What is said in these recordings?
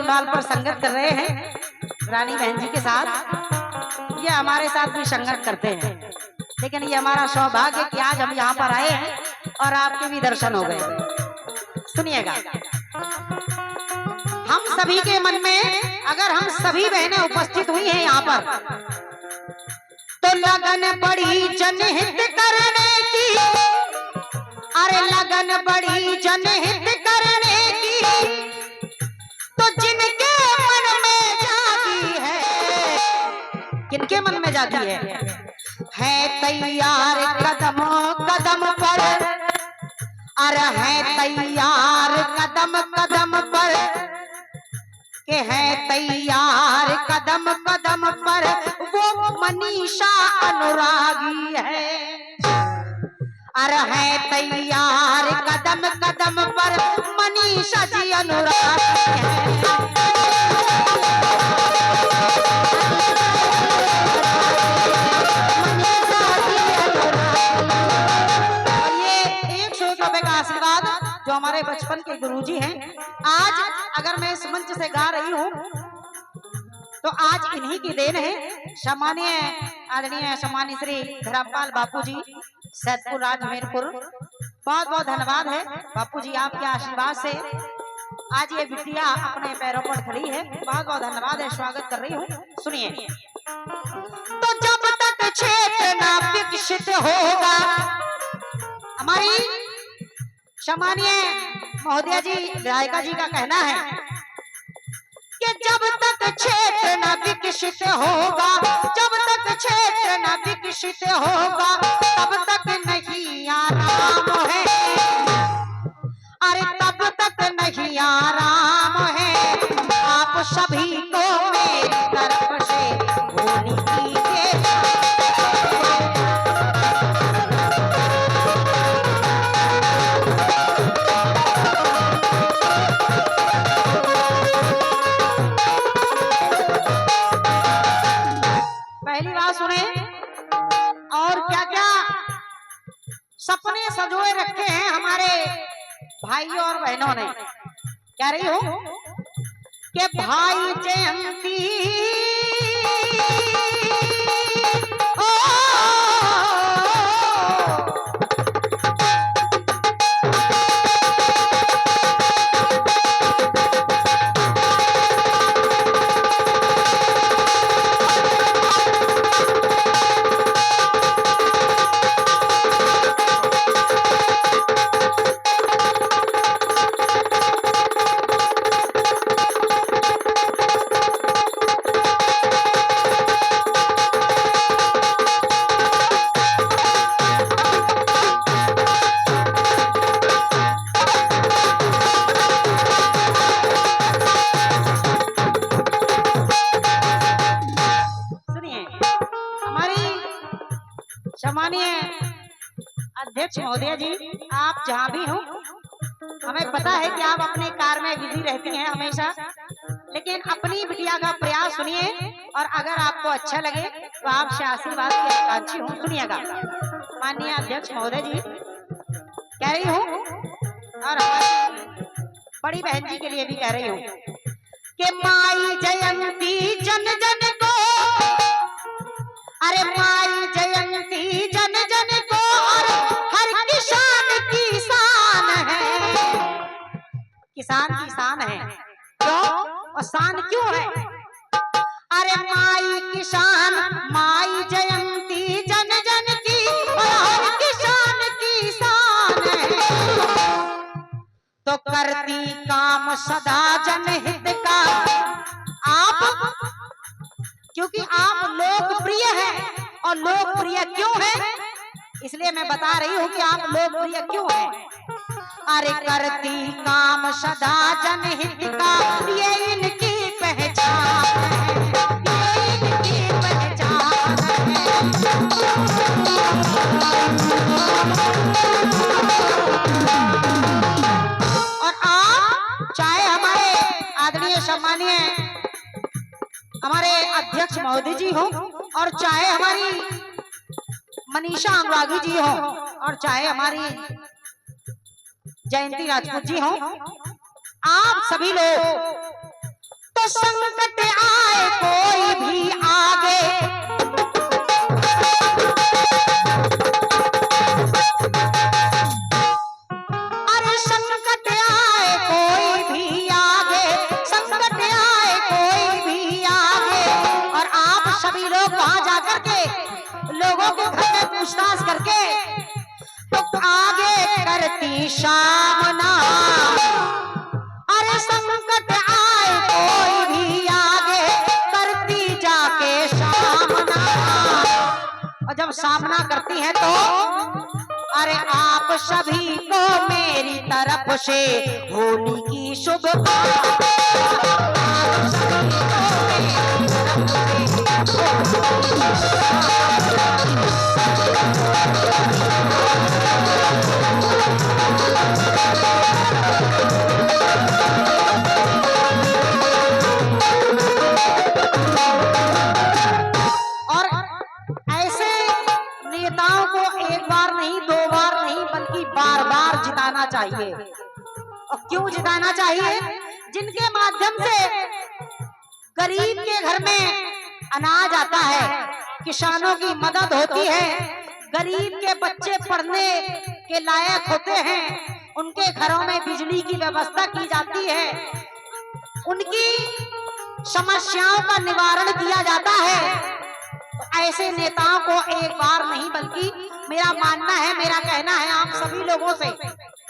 लाल पर संगत कर रहे हैं रानी बहन जी के साथ। ये हमारे साथ भी संगत करते हैं, लेकिन ये हमारा सौभाग्य कि आज हम यहाँ पर आए हैं और आपके भी दर्शन हो गए। सुनिएगा, हम सभी के मन में अगर हम सभी बहनें उपस्थित हुई हैं यहाँ पर, तो लगन बड़ी जनहित करने की, अरे लगन बड़ी जनहित करने की, तो जिनके मन में जाती है, किनके मन में जाती है तैयार कदम कदम पर, अरे है तैयार कदम कदम पर, के है तैयार कदम कदम पर, वो मनीषा अनुरागी है। अरे है तैयार कदम कदम पर, मनीषा जी अनुरागी है। आशीर्वाद जो हमारे बचपन के गुरुजी हैं, आज अगर मैं इस मंच से गा रही हूँ तो आज इन्हीं की देन है। सम्मानीय आदरणीय सम्मानित श्री धर्मपाल बापू जी, सैदपुर राज हमीरपुर, बहुत बहुत धन्यवाद है बापू जी, आपके आशीर्वाद से आज ये बिटिया अपने पैरों पर खड़ी है। बहुत बहुत धन्यवाद है, स्वागत कर रही हूँ। सुनिए, तो जब तक क्षेत्र ना विकसित होगा, हमारी सम्मानीय महोदया जी गायिका जी का कहना है कि जब तक क्षेत्र न विकसित होगा, जब तक क्षेत्र न विकसित होगा, तब तक नहीं आराम है, अरे तब तक नहीं आराम है। आप सभी को मेरी तरफ से होली कीजिए। पहली बात सुने, और क्या क्या सपने सजोए रखे हैं हमारे भाइयों और बहनों ने। कह रही हो कि भाई जयंती सम्मानीय अध्यक्ष महोदय जी, आप जहाँ भी हो, हमें पता है कि आप अपने कार में बिजी रहती हैं हमेशा, लेकिन अपनी बिटिया का प्रयास सुनिए और अगर आपको अच्छा लगे तो आपसे आशीर्वाद की आकांक्षी हूँ। सुनिएगा, माननीय अध्यक्ष महोदय जी कह रही हूँ और बड़ी बहन जी के लिए भी कह रही हूँ कि माई जयंती जन जन को, अरे माई जयंती जन जन को, और हर किसान की शान है। किसान की शान है, क्यों और शान क्यों है? अरे माई किसान, माई जयंती जन जन की, और हर किसान की शान है। तो करती काम सदा जनहित का, आप क्योंकि आप लोकप्रिय हैं, और लोकप्रिय क्यों है इसलिए मैं बता रही हूँ कि आप लोकप्रिय क्यों हैं। अरे करती काम सदा जनहित का, ये इनकी पहचान है, ये इनकी पहचान है। और आप चाहे हमारे आदरणीय सम्मानीय हमारे अध्यक्ष महोदय जी हो, और चाहे हमारी मनीषा अनुरागी जी हो, और चाहे हमारी जयंती राजपूत जी हो, आप सभी लोग तो संकट आए कोई भी आगे, अरे संकट आए कोई भी आगे, संकट आए कोई भी आगे। और आप सभी लोग वहां जाकर के लोगों के घर में पूछताछ करके तो आगे करती सामना, अरे संकट आए कोई भी आगे करती जाके सामना। और जब सामना करती है तो अरे आप सभी को मेरी तरफ से होली की शुभकामनाएं। और ऐसे नेताओं को एक बार नहीं, दो बार नहीं, बल्कि बार बार जिताना चाहिए। और क्यों जिताना चाहिए? जिनके माध्यम से गरीब के घर में अनाज आता है, किसानों की मदद होती है, गरीब के बच्चे पढ़ने के लायक होते हैं, उनके घरों में बिजली की व्यवस्था की जाती है, उनकी समस्याओं का निवारण किया जाता है। तो ऐसे नेताओं को एक बार नहीं, बल्कि मेरा मानना है, मेरा कहना है आप सभी लोगों से,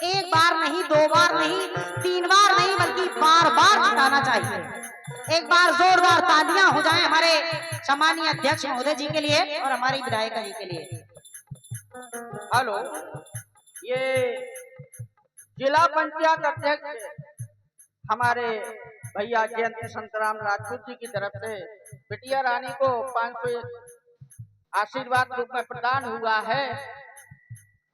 एक बार नहीं, दो बार नहीं, तीन बार नहीं, बल्कि बार बार जिताना चाहिए। एक बार जोरदार तालियां हो जाएं हमारे सम्मानीय अध्यक्ष महोदय जी के लिए और हमारी विधायिका जी के लिए। हेलो, ये जिला पंचायत अध्यक्ष हमारे भैया जयंती संतराम राजपूत जी की तरफ से बिटिया रानी को 500 आशीर्वाद रूप में प्रदान हुआ है।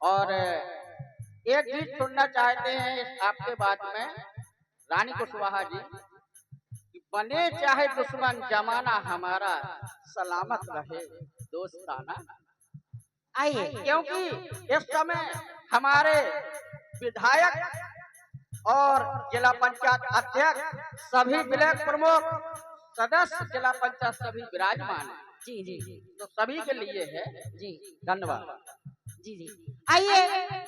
और एक गीत सुनना चाहते हैं आपके बाद में रानी कुशवाहा जी, बने चाहे दुश्मन जमाना हमारा सलामत रहे दोस्ताना। आइए, क्योंकि इस समय हमारे विधायक और जिला पंचायत अध्यक्ष सभी ब्लॉक प्रमुख सदस्य जिला पंचायत सभी विराजमान हैं। जी जी जी, तो सभी के लिए है जी धन्यवाद। जी जी, आइए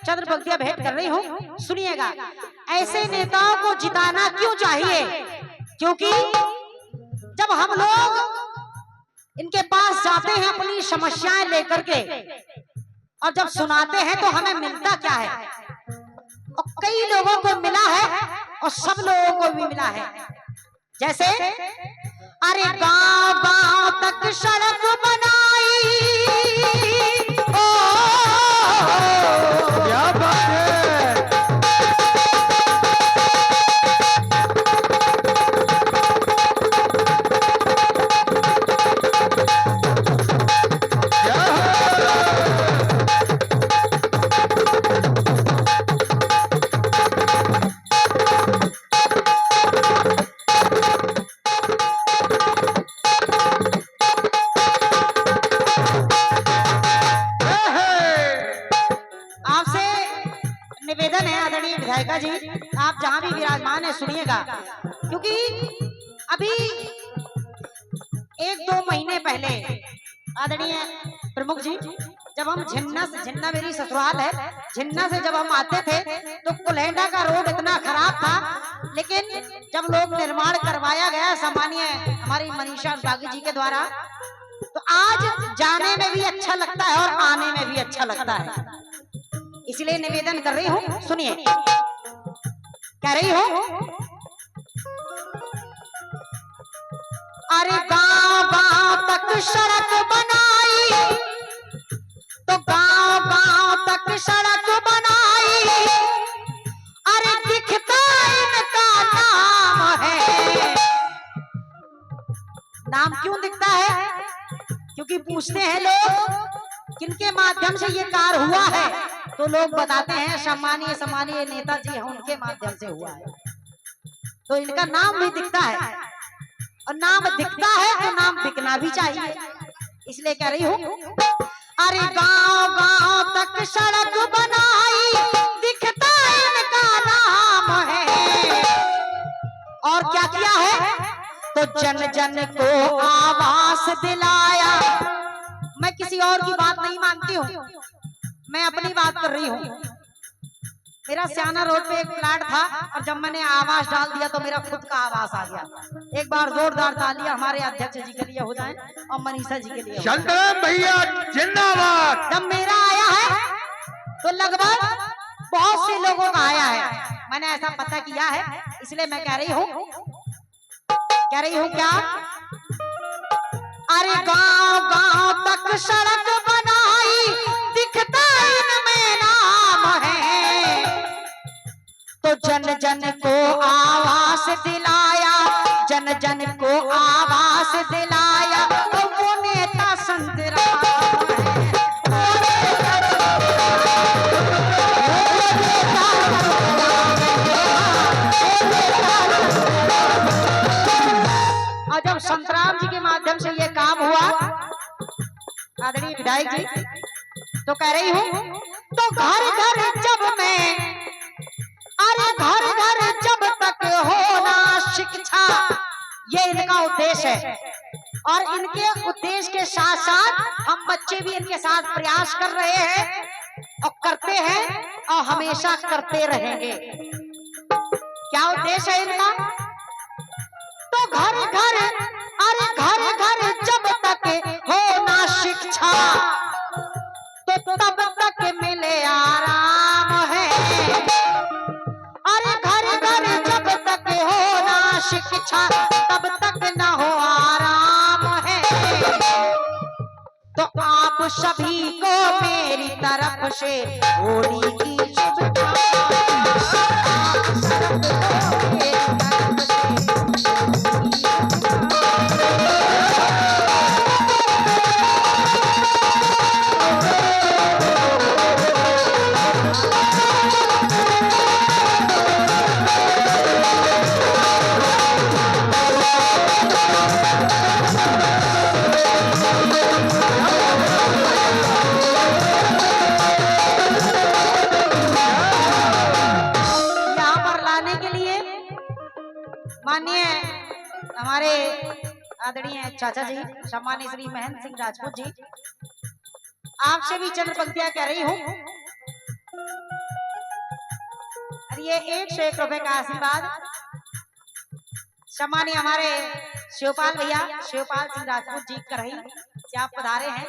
चंद्र पंक्तियां भेंट कर रही हूँ, सुनिएगा। ऐसे नेताओं को जिताना क्यों चाहिए? क्योंकि जब हम लोग इनके पास जाते हैं अपनी समस्याएं लेकर के, और जब सुनाते हैं तो हमें मिलता क्या है? और कई लोगों को मिला है और सब लोगों को भी मिला है। जैसे अरे गांव गांव तक सड़क बनाई, ओ क्या बात है। निवेदन है आदरणीय विधायिका जी, आप जहां भी विराजमान है सुनिएगा। क्योंकि अभी 1-2 महीने पहले आदरणीय प्रमुख जी, जब हम झिन्ना से, झिन्ना मेरी ससुराल है, झिन्ना से जब हम आते थे तो कुल्हेंडा का रोड इतना खराब था, लेकिन जब लोग निर्माण करवाया गया सम्मानीय हमारी मनीषा बागी जी के द्वारा, तो आज जाने में भी अच्छा लगता है और आने में भी अच्छा लगता है। इसलिए निवेदन कर रही हूँ, सुनिए। कह रही हूँ, अरे गांव गांव तक सड़क बनाई, तो गांव गांव तक सड़क बनाई, अरे दिखता इनका नाम है। नाम क्यों दिखता है? क्योंकि पूछते हैं लोग किनके माध्यम से ये कार्य हुआ है, तो लोग बताते हैं सम्मानीय सम्मानीय नेताजी हैं, उनके माध्यम से हुआ है। तो इनका नाम भी दिखता है, और नाम दिखता है तो नाम बिकना भी चाहिए। इसलिए कह रही हूँ, अरे गांव गांव तक सड़क बनाई, दिखता इनका नाम है। और क्या किया है? तो जन जन को आवास दिलाया। मैं किसी और की बात नहीं मानती हूँ, मैं अपनी बात कर रही हूँ। मेरा सियाना रोड पे एक प्लाट था और जब मैंने आवास डाल दिया तो मेरा खुद का आवास आ गया। एक बार जोरदार तालियां हमारे अध्यक्ष जी के लिए हो जाए और मनीषा जी के लिए। शांताराम भैया जिंदाबाद। जब मेरा आया है तो लगभग बहुत से लोगों का आया है। मैंने ऐसा पता किया है, इसलिए मैं कह रही हूँ क्या, अरे गांव गांव तक सड़क बनाई, दिखता इनमें नाम है। तो जन जन को आवास दिलाया, जन जन को आवास दिलाया, तो वो नेता संत राम और जब संतराम जी के माध्यम से ये काम हुआ, आदरणीय विधायक जी, तो कह रही हूँ, तो घर घर जब मैं, अरे घर घर जब तक होना शिक्षा, ये इनका उद्देश्य है। और इनके उद्देश्य के साथ साथ हम बच्चे भी इनके साथ प्रयास कर रहे हैं और करते हैं और हमेशा करते रहेंगे। क्या उद्देश्य है इनका? तो घर घर, अरे घर घर जब तक हो ना शिक्षा, तो तब तक मिले आराम है। अरे घर घर जब तक हो ना शिक्षा, तब तक ना हो आराम है। तो आप सभी को मेरी तरफ से होली की माननीय हमारे आदरणीय चाचा जी सम्मानीय श्री महेंद्र सिंह राजपूत जी, आपसे भी चंद पंक्तियां कह रही हूँ। ये 101 रुपए का आशीर्वाद सम्मानीय हमारे शिवपाल भैया, शिवपाल सिंह राजपूत जी करही से आप पधारे हैं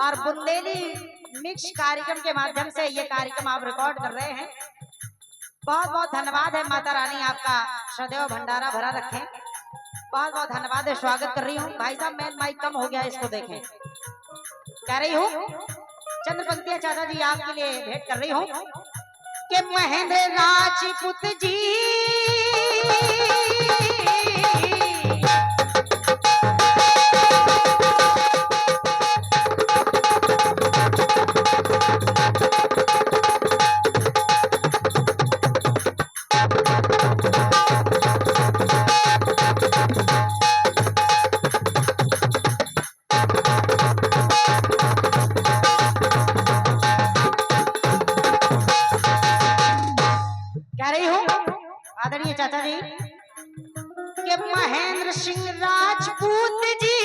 और बुंदेली मिक्स कार्यक्रम के माध्यम से ये कार्यक्रम आप रिकॉर्ड कर रहे हैं। बहुत बहुत धन्यवाद है, माता रानी आपका सदैव भंडारा भरा रखे। बहुत बहुत धन्यवाद है, स्वागत कर रही हूँ। भाई साहब मैन माइक कम हो गया, इसको देखें। कह रही हूँ चंद्र पंक्तियां चाचा जी आपके लिए भेंट कर रही हूँ कि महेंद्र राजपूत जी चाचा जी के महेंद्र सिंह राजपूत जी,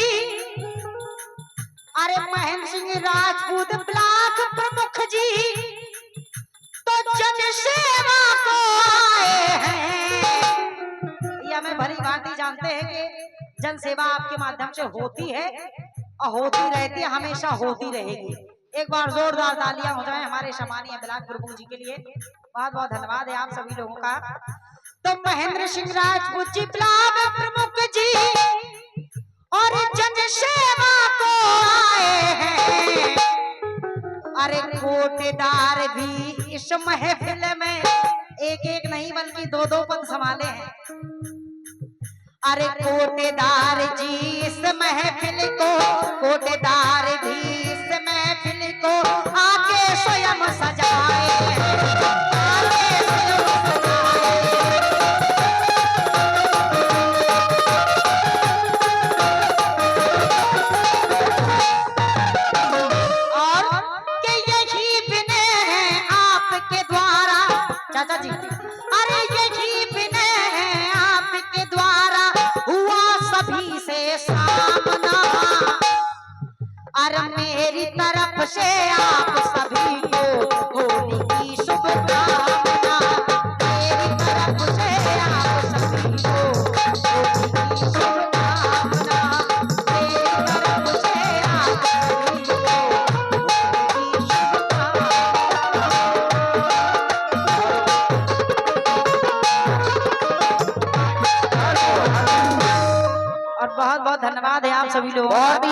अरे महेंद्र सिंह राजपूत ब्लॉक प्रमुख जी तो जन सेवा को आए हैं। ये हमें भली भांति जानते हैं कि जन सेवा आपके माध्यम से होती है और होती रहती है, हमेशा होती रहेगी। एक बार जोरदार तालियां हो जाएं हमारे सम्मानीय ब्लॉक प्रमुख जी के लिए। बहुत बहुत धन्यवाद है आप सभी लोगों का। तो महेंद्र सिंह राजपूत जी ब्लॉक प्रमुख जी और जन सेवा को आए हैं। अरे कोटेदार भी इस महफिल में एक एक नहीं बल्कि दो दो पद संभाले हैं। अरे कोटेदार जी इस महफिल को, कोटेदार भी इस महफिल को आके स्वयं सजाए हैं। चाचा जी अरे यही विनय है आपके द्वारा हुआ और मेरी तरफ से आप सभी को होली की शुभकामना। मेरी तरफ से आप सभी को होली की शुभकामना। मेरी तरफ से आप सभी को होली की शुभकामना। और बहुत बहुत धन्यवाद है आप सभी लोगों का।